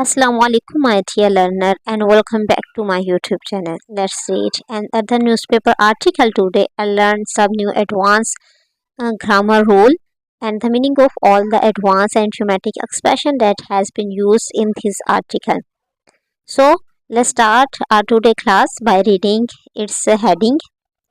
Assalamualaikum my dear learner and welcome back to my YouTube channel. Let's read another newspaper article today. I learned some new advanced grammar rule and the meaning of all the advanced and dramatic expression that has been used in this article. So let's start our today class by reading its heading.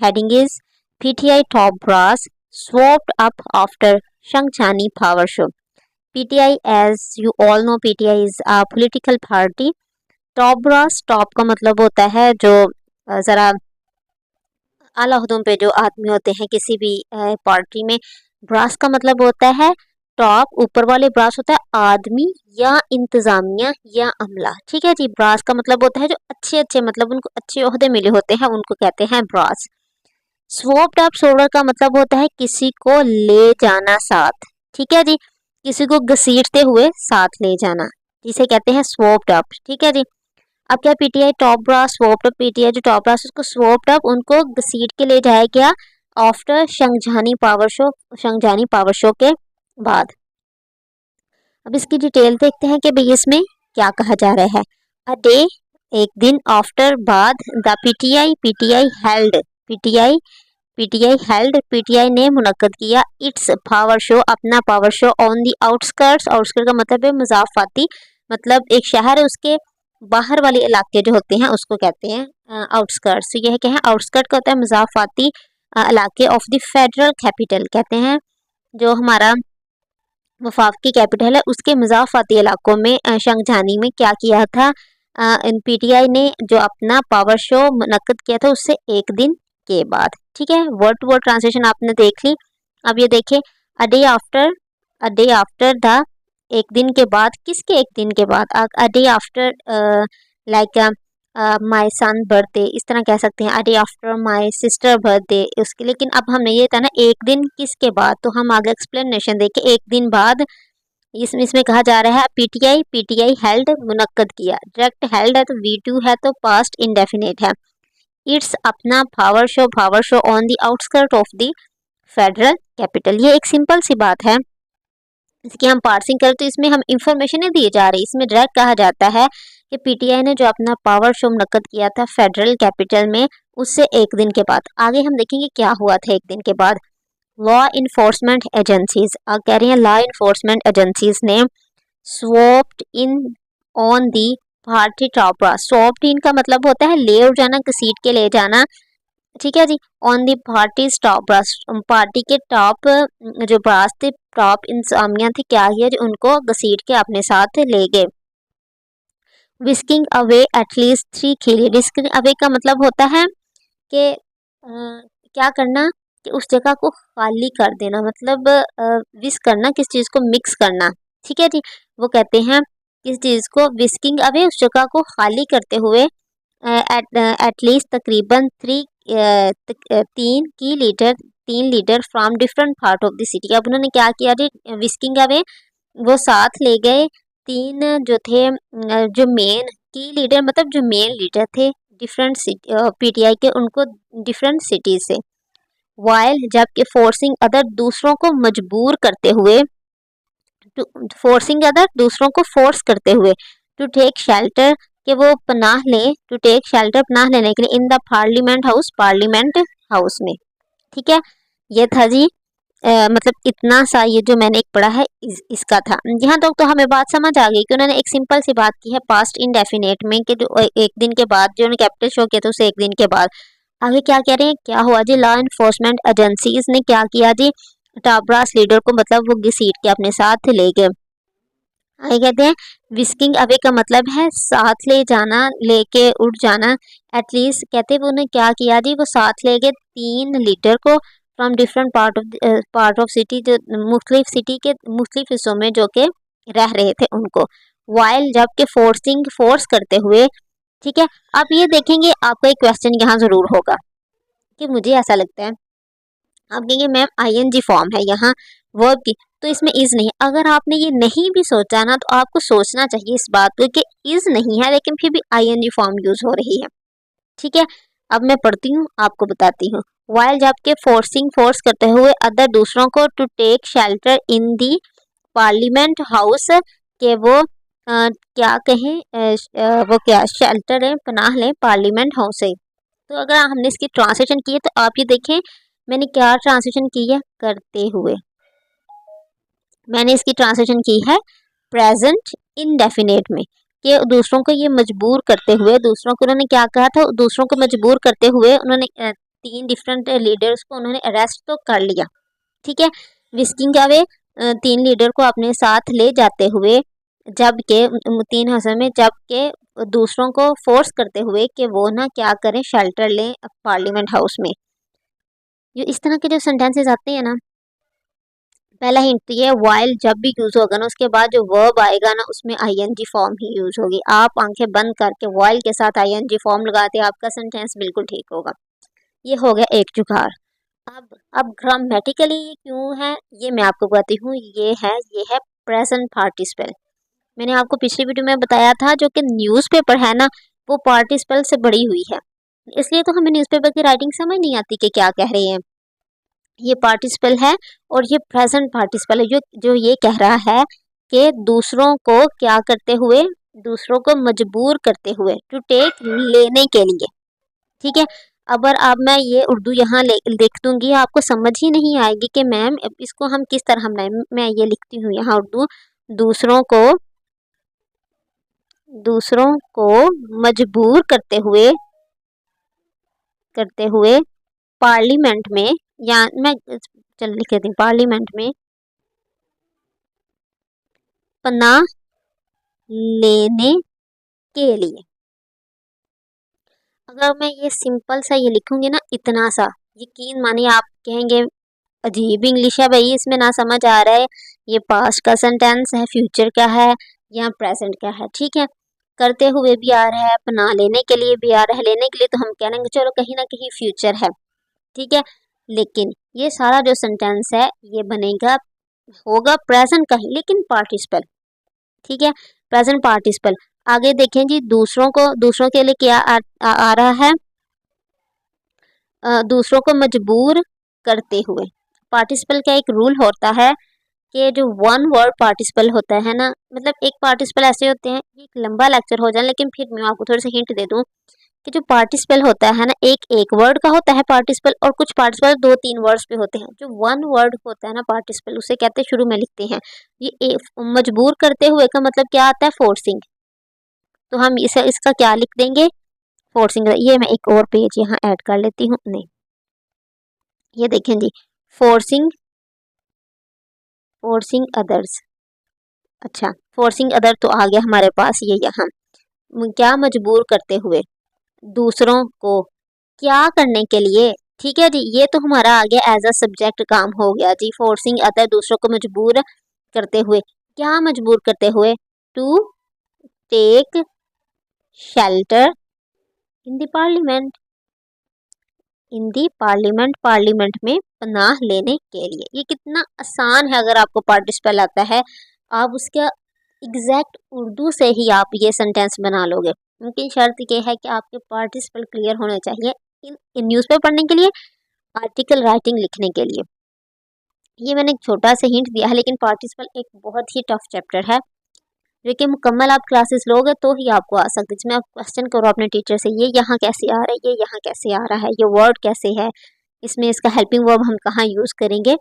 Heading is PTI top brass swapped up after Shangchani power show. PTI, as you all know, PTI is a political party. Top brass, top का मतलब होता है जो ज़रा आला ओहदों पे जो आदमी होते हैं किसी भी पार्टी में। ब्रास का मतलब होता है टॉप, ऊपर वाले ब्रास होता है आदमी या इंतज़ामिया या अमला। ठीक है जी। ब्रास का मतलब होता है जो अच्छे अच्छे, मतलब उनको अच्छे ओहदे मिले होते हैं, उनको कहते हैं ब्रास। स्वॉप्ड अप सोल्डर का मतलब होता है किसी को ले जाना साथ। ठीक है जी। किसी को घसीटते हुए साथ ले जाना, जिसे कहते हैं स्वॉप्ड अप। ठीक है जी। अब क्या PTI top brass swooped up, PTI जो टॉप ब्रास उसको स्वॉप्ड अप, उनको घसीट के ले जाया गया आफ्टर शंगझानी पावर शो, शंगझानी पावर शो के बाद। अब इसकी डिटेल देखते हैं कि भाई इसमें क्या कहा जा रहा है। अ डे, एक दिन, आफ्टर, बाद, the PTI, PTI held, PTI ने मुनक्कद किया इट्स पावर शो, अपना power show on the outskirts. Outskirt का मतलब है मजाफाती, मतलब एक शहर है उसके बाहर वाले इलाके जो होते हैं उसको कहते हैं आउटस्कर्ट्स। तो यह क्या है, आउटस्कर्ट का होता है मजाफाती इलाके ऑफ द फेडरल कैपिटल, कहते हैं जो हमारा वफाकी कैपिटल है उसके मजाफाती इलाकों में। शंगझानी में क्या किया था इन पीटीआई ने, जो अपना पावर शो मुनक्कद किया था उससे एक दिन के बाद। ठीक है, वर्ड टू वर्ड ट्रांसलेशन आपने देख ली। अब ये देखें, अ डे आफ्टर द, एक दिन के बाद, किसके एक दिन के बाद, a day after like my son birthday, इस तरह कह सकते हैं, a day after my sister birthday उसके। लेकिन अब हमने ये था ना एक दिन किसके बाद, तो हम आगे एक्सप्लेनेशन देखें। एक दिन बाद इसमें कहा जा रहा है पीटीआई हेल्ड, मुनक्कद किया। डायरेक्ट हेल्ड है तो V2 है तो पास्ट इंडेफिनिट है। इट्स अपना power show on the outskirt of the federal capital. ये एक सिंपल सी बात है, इसकी हम पार्सिंग करें तो इसमें हम इंफॉर्मेशन नहीं दी जा रही। इसमें डायरेक्ट कहा जाता है कि पीटीआई ने जो अपना पावर शो मुनक्कद किया था फेडरल कैपिटल में उससे एक दिन के बाद। आगे हम देखेंगे क्या हुआ था एक दिन के बाद। लॉ इन्फोर्समेंट एजेंसीज, कह रही हैं लॉ इन्फोर्समेंट एजेंसीज ने swooped in on the party top brass. Swooped in का मतलब होता है ले उड़ जाना, घसीट के ले जाना। ठीक है जी। On the party top brass, party के टॉप जो ब्रास थे, टॉप इंसामिया थी, क्या किया जो उनको घसीट के अपने साथ ले गए। विस्किंग अवे एटलीस्ट 3 खिली। विस्किंग अवे का मतलब होता है कि क्या करना, कि उस जगह को खाली कर देना, मतलब विस्क करना, किस चीज़ को मिक्स करना। ठीक है जी। वो कहते हैं किस चीज़ को विस्किंग अवे, उस जगह को खाली करते हुए। एटलीस्ट तकरीबन 3 litre from different part of the city. अब उन्होंने क्या किया जी, विस्किंग अवे, वो साथ ले गए 3 जो थे जो मेन की लीडर, मतलब जो मेन लीडर थे डिफरेंट पीटीआई के, उनको डिफरेंट सिटी से। वाइल, जबकि फोर्सिंग अदर, दूसरों को मजबूर करते हुए, फोर्सिंग अदर, दूसरों को फोर्स करते हुए, टू टेक शेल्टर, कि वो पनाह लें, टू टेक शेल्टर, पनाह लेने के लिए, इन द पार्लियामेंट हाउस में। ठीक है, ये था जी मतलब इतना सा ये जो मैंने एक पढ़ा है इसका था। यहाँ तक तो हमें बात समझ आ गई कि उन्होंने एक सिंपल सी बात की है पास्ट इंडेफिनेट में, कि जो एक दिन के बाद जो उन्होंने कैपिटल शो किया था उसे एक दिन के बाद। आगे क्या कह रहे हैं, क्या हुआ जी, लॉ इन्फोर्समेंट एजेंसीज ने क्या किया जी, टॉप ब्रास लीडर को, मतलब वो घसीट के अपने साथ ले गए। आगे कहते हैं विस्किंग अवे का मतलब है साथ ले जाना, लेके उड़ जाना। एटलीस्ट कहते हैं वो उन्हें क्या किया जी, वो साथ ले गए 3 लीटर को from different part of city, जो मुख्तलिफ सिटी के मुख्तलिफ हिस्सों में जो कि रह रहे थे उनको। वाइल, जबकि फोर्स करते हुए। ठीक है, अब ये देखेंगे आपका एक क्वेश्चन यहाँ ज़रूर होगा कि मुझे ऐसा लगता है, आप कहेंगे मैम आईएनजी फॉर्म है यहाँ वर्ब की, तो इसमें इज़ नहीं। अगर आपने ये नहीं भी सोचा ना तो आपको सोचना चाहिए इस बात को कि इज़ नहीं है लेकिन फिर भी आईएनजी फॉर्म यूज़ हो रही है। ठीक है, अब मैं पढ़ती हूँ, आपको बताती हूँ। वाइल, जबकि फोर्स करते हुए, अदर, दूसरों को, to take shelter in the parliament house, के वो क्या कहें वो क्या शेल्टर लें, पनाह लें पार्लियामेंट हाउस से। तो अगर हमने इसकी ट्रांसलेशन की है तो आप ये देखें मैंने क्या ट्रांसलेशन की है, करते हुए। मैंने इसकी ट्रांसलेशन की है प्रेजेंट इंडेफिनेट में, कि दूसरों को ये मजबूर करते हुए, दूसरों को उन्होंने क्या कहा था, दूसरों को मजबूर करते हुए उन्होंने 3 डिफरेंट लीडर्स को उन्होंने अरेस्ट तो कर लिया, ठीक है। विस्किंग अवे 3 लीडर को अपने साथ ले जाते हुए, जबकि 3 हसन में, जबकि दूसरों को फोर्स करते हुए कि वो ना क्या करें, शेल्टर लें पार्लियामेंट हाउस में। जो इस तरह के जो सेंटेंसेस आते हैं ना, पहला हिंट तो ये वाइल जब भी यूज होगा ना, उसके बाद जो वर्ब आएगा ना उसमें आईएनजी फॉर्म ही यूज होगी। आप आंखें बंद करके वाइल के साथ आईएनजी फॉर्म लगाते, आपका सेंटेंस बिल्कुल ठीक होगा। ये हो गया एक जुगाड़। अब ग्रामेटिकली ये क्यों है ये मैं आपको बताती हूँ। ये है प्रेजेंट पार्टिसिपल। मैंने आपको पिछली वीडियो में बताया था जो कि न्यूज़पेपर है ना, वो पार्टिसिपल से बड़ी हुई है, इसलिए तो हमें न्यूज़पेपर की राइटिंग समझ नहीं आती कि क्या कह रहे हैं। ये पार्टिसिपल है और ये प्रेजेंट पार्टिसिपल है, जो ये कह रहा है कि दूसरों को क्या करते हुए, दूसरों को मजबूर करते हुए, टू टेक लेने के लिए, ठीक है। अगर अब मैं ये उर्दू यहाँ लिख दूंगी आपको समझ ही नहीं आएगी कि मैम इसको हम किस तरह बनाएं। मैं ये लिखती हूँ यहाँ उर्दू, दूसरों को मजबूर करते हुए पार्लियामेंट में, या मैं चल लिख देती हूँ, पार्लियामेंट में पनाह लेने के लिए। अगर मैं ये सिंपल सा ये लिखूंगी ना, इतना सा, यकीन मानिए आप कहेंगे अजीब इंग्लिश है भाई, इसमें ना समझ आ रहा है, ये पास्ट का सेंटेंस है, फ्यूचर का है या प्रेजेंट का है, ठीक है। करते हुए भी आ रहा है, पनाह लेने के लिए भी आ रहा है। लेने के लिए तो हम कहेंगे चलो कहीं ना कहीं फ्यूचर है, ठीक है। लेकिन ये सारा जो सेंटेंस है ये बनेगा, होगा प्रेजेंट का ही, लेकिन पार्टिसिपल, ठीक है, प्रेजेंट पार्टिसिपल। आगे देखें जी, दूसरों के लिए क्या आ रहा है, दूसरों को मजबूर करते हुए। पार्टिसिपल का एक रूल होता है कि जो वन वर्ड पार्टिसिपल होता है ना, मतलब एक पार्टिसिपल ऐसे होते हैं, एक लंबा लेक्चर हो जाए, लेकिन फिर मैं आपको थोड़ा सा हिंट दे दूं कि जो पार्टिसिपल होता है ना, एक एक वर्ड का होता है पार्टिसिपल, और कुछ पार्टिसिपल 2-3 वर्ड्स पे होते हैं। जो वन वर्ड होता है ना पार्टिसिपल, उसे कहते हैं, शुरू में लिखते हैं ये मजबूर करते हुए का मतलब क्या आता है, फोर्सिंग। तो हम इसे इसका क्या लिख देंगे, फोर्सिंग। ये मैं एक और पेज यहाँ ऐड कर लेती हूँ, नहीं ये देखें जी, फोर्सिंग अदर्स। अच्छा, फोर्सिंग अदर तो आ गया हमारे पास, ये यहाँ क्या, मजबूर करते हुए दूसरों को क्या करने के लिए, ठीक है जी। ये तो हमारा आ गया एज अ सब्जेक्ट काम हो गया जी, फोर्सिंग अदर, दूसरों को मजबूर करते हुए, क्या मजबूर करते हुए, to take shelter in the parliament, parliament में पनाह लेने के लिए। ये कितना आसान है, अगर आपको पार्टिसिपल आता है आप उसका एग्जैक्ट उर्दू से ही आप ये सेंटेंस बना लोगे। उनकी शर्त ये है कि आपके पार्टिसिपल क्लियर होने चाहिए इन न्यूज़पेपर पढ़ने के लिए, आर्टिकल राइटिंग लिखने के लिए। ये मैंने एक छोटा सा हिंट दिया है, लेकिन पार्टिसिपल एक बहुत ही टफ चैप्टर है, जो कि मुकम्मल आप क्लासेस लोगे तो ही आपको आ सकते हैं। जिसमें आप क्वेश्चन करो अपने टीचर से, ये यहाँ कैसे आ रहा है, ये यहाँ कैसे आ रहा है, ये वर्ड कैसे है, इसमें इसका हेल्पिंग वर्ब हम कहाँ यूज़ करेंगे,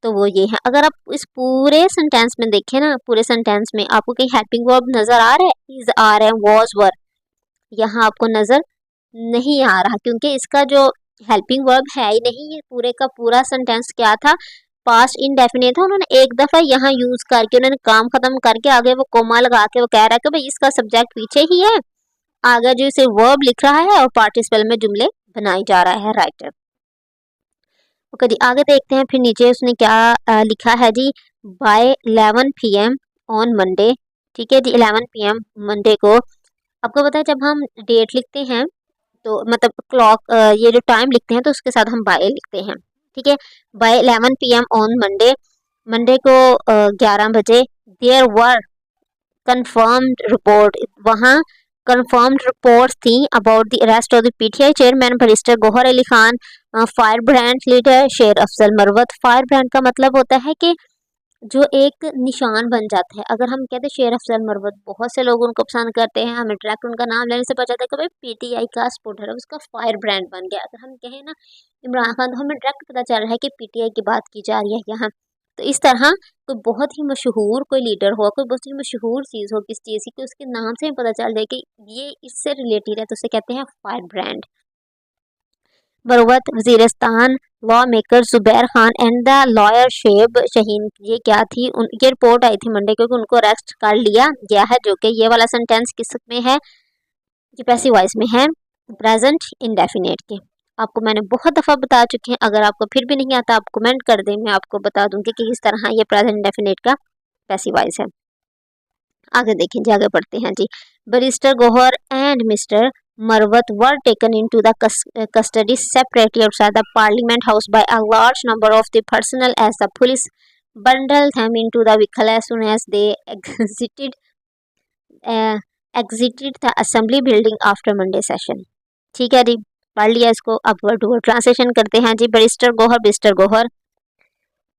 तो वो ये है। अगर आप इस पूरे सेंटेंस में देखें ना, पूरे सेंटेंस में आपको कहीं हेल्पिंग वर्ब नज़र आ रहा है, इज आ रहे हैं, वॉज वर, यहाँ आपको नज़र नहीं आ रहा, क्योंकि इसका जो हेल्पिंग वर्ब है ही नहीं। ये पूरे का पूरा सेंटेंस क्या था, पास्ट इनडेफिनेट था। उन्होंने एक दफ़ा यहाँ यूज़ करके उन्होंने काम ख़त्म करके आगे वो कोमा लगा के वो कह रहा है कि भाई इसका सब्जेक्ट पीछे ही है, आगे जो इसे वर्ब लिख रहा है और पार्टिसिपल में जुमले बनाई जा रहा है राइटर। ओके जी, आगे देखते हैं फिर नीचे उसने क्या लिखा है जी, बाय 11 PM ऑन मंडे, ठीक है जी, 11 PM मंडे को। आपको पता है जब हम डेट लिखते हैं तो मतलब क्लॉक, ये जो टाइम लिखते हैं तो उसके साथ हम बाय लिखते हैं, ठीक है। By 11 PM on Monday, Monday को 11 बजे, देयर वर कंफर्म्ड रिपोर्ट, वहाँ कंफर्म्ड रिपोर्ट्स थी about the arrest of the PTI chairman barrister Gohar Ali Khan, fire brand leader Sher Afzal Marwat. Fire brand का मतलब होता है कि जो एक निशान बन जाता है। अगर हम कहते हैं शेर अफजल मरवत, बहुत से लोग उनको पसंद करते हैं, हमें डायरेक्ट उनका नाम लेने से पता चलता है कि भाई पीटीआई का सपोर्टर है, उसका फायर ब्रांड बन गया। अगर हम कहें ना इमरान खान, तो हमें डायरेक्ट पता चल रहा है कि पीटीआई की बात की जा रही है यहाँ। तो इस तरह कोई बहुत ही मशहूर कोई लीडर हो, कोई बहुत ही मशहूर चीज़ हो किस चीज़ की, कि उसके नाम से ही पता चल जाए कि ये इससे रिलेटेड है, तो उसे कहते हैं firebrand. Marwat, Waziristan, lawmaker Zubair Khan and the lawyer Shoaib Shaheen, ये क्या थी, ये रिपोर्ट आई थी मंडे, क्योंकि उनको अरेस्ट कर लिया गया है। जो कि ये वाला सेंटेंस किस में है, ये पैसिव वॉइस में है, प्रेजेंट इंडेफिनिट के। आपको मैंने बहुत दफ़ा बता चुकी हैं, अगर आपको फिर भी नहीं आता आप कमेंट कर दें, मैं आपको बता दूंगी कि किस तरह ये प्रेजेंट इंडेफिनिट का पैसिव वॉइस है। आगे देखें जी, आगे पढ़ते हैं जी। Barrister Gohar and mister Marwat were taken into the custody separately outside the Parliament House by a large number of the personnel as the police bundled them into the vehicle as soon as they exited the Assembly building after Monday session। ठीक है जी, पढ़ लिया इसको। अब word to word translation करते हैं जी। Barrister Gohar, mister Gohar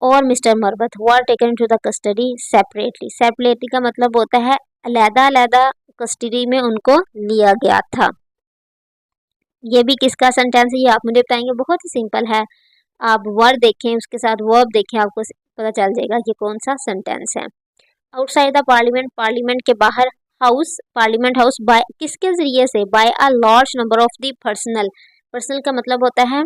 और mister Marwat were taken to the custody separately. Separately का मतलब होता है अलहदा अलहदा कस्टडी में उनको लिया गया था। ये भी किसका सेंटेंस है ये आप मुझे बताएंगे, बहुत ही सिंपल है। आप वर्ड देखें उसके साथ वर्ब देखें, आपको पता चल जाएगा कि कौन सा सेंटेंस है। आउटसाइड द पार्लियामेंट, पार्लियामेंट के बाहर, हाउस, पार्लियामेंट हाउस, बाय किसके जरिए से, by a large number of the personnel. Personnel का मतलब होता है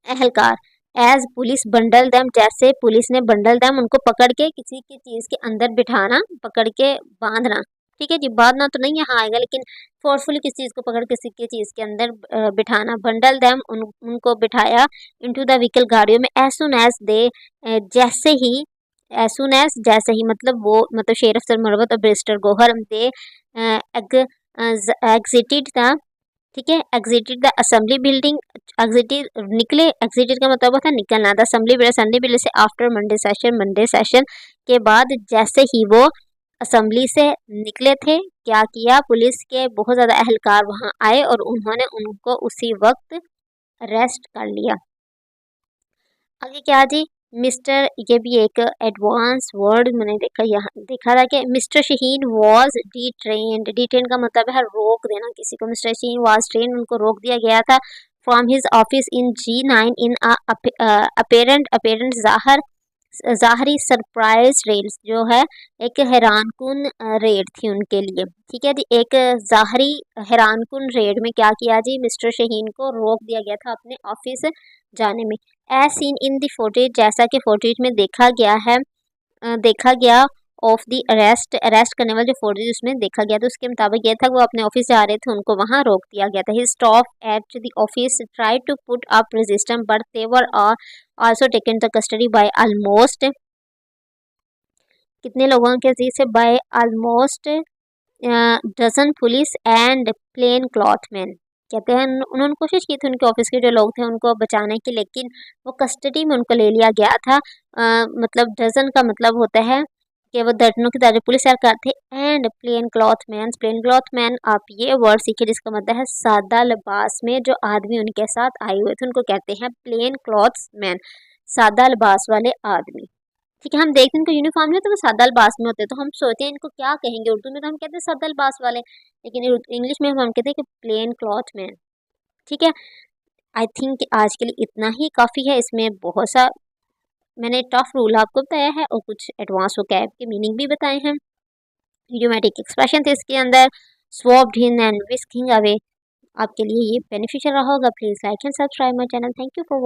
एहलकार। एज पुलिस बंडल दैम, जैसे पुलिस ने बंडल दैम उनको पकड़ के किसी की चीज़ के अंदर बिठाना, पकड़ के बांधना। ठीक है जी, बांधना तो नहीं यहाँ आएगा, लेकिन फोर्सफुली किसी चीज़ को पकड़ के किसी की चीज़ के अंदर बिठाना। बंडल दैम उनको बिठाया इनटू द व्हीकल, गाड़ियों में। एज सुन एज दे, जैसे ही, एज सुन एज जैसे ही, मतलब वो, मतलब शेर अफजल मरवत और बैरिस्टर गोहर दे एग्जिटेड था, ठीक है, exerted the assembly building, exerted निकले, एग्जिटेड का मतलब होता है निकलना। द असेंबली बिल्डिंग से after Monday session, Monday session के बाद जैसे ही वो असेंबली से निकले थे, क्या किया, पुलिस के बहुत ज़्यादा अहलकार वहाँ आए और उन्होंने उनको उसी वक्त अरेस्ट कर लिया। आगे क्या जी, मिस्टर, ये भी एक एडवांस वर्ड मैंने देखा, यहाँ देखा था कि मिस्टर शहीन वॉज डिट्रेन्ड। डिट्रेन का मतलब है रोक देना किसी को। मिस्टर शहीन वॉज ट्रेन, उनको रोक दिया गया था from his office in G9 in apparent ज़ाहरी सरप्राइज रेड्स, जो है एक हैरानकुन रेड थी उनके लिए। ठीक है जी, एक ज़ाहरी हैरानकुन रेड में क्या किया जी, मिस्टर शहीन को रोक दिया गया था अपने ऑफिस जाने में। As seen in the footage, जैसा कि फुटेज में देखा गया है, देखा गया ऑफ द अरेस्ट, अरेस्ट करने वाले जो फुटेज उसमें देखा गया था, उसके मुताबिक ये था वो अपने ऑफिस जा रहे थे, उनको वहाँ रोक दिया गया था। He stop at the office, try to put up resistance but they were also taken the custody by almost, कितने लोगों के जी से, by almost dozen police and plain cloth man. कहते हैं उन्होंने कोशिश की थी उनके ऑफिस के जो लोग थे उनको बचाने की, लेकिन वो कस्टडी में उनको ले लिया गया था। मतलब डजन का मतलब होता है कि वो दर्जनों की तारीफ पुलिस सरकार थे। And plain cloth man, plain cloth man आप ये वर्ड सीखे जिसका मतलब है सादा लिबास में जो आदमी उनके साथ आए हुए थे उनको कहते हैं प्लेन क्लॉथ मैन, सादा लिबास वाले आदमी। ठीक है, हम देखते हैं इनको यूनिफॉर्म में तो वो सादा लिबास में होते हैं, तो हम सोचते हैं इनको क्या कहेंगे, उर्दू में तो हम कहते हैं सादा लिबास वाले, लेकिन इंग्लिश में हम कहते हैं कि प्लेन क्लॉथ मैन। ठीक है, आई थिंक आज के लिए इतना ही काफ़ी है। इसमें बहुत सा मैंने टफ रूल आपको बताया है और कुछ एडवांस वोकैब के मीनिंग भी बताए हैं। इडियोमैटिक एक्सप्रेशन थे इसके अंदर, swapped in and whisking away. आपके लिए ये बेनिफिशियल रहा होगा। Please like and subscribe my channel. Thank you for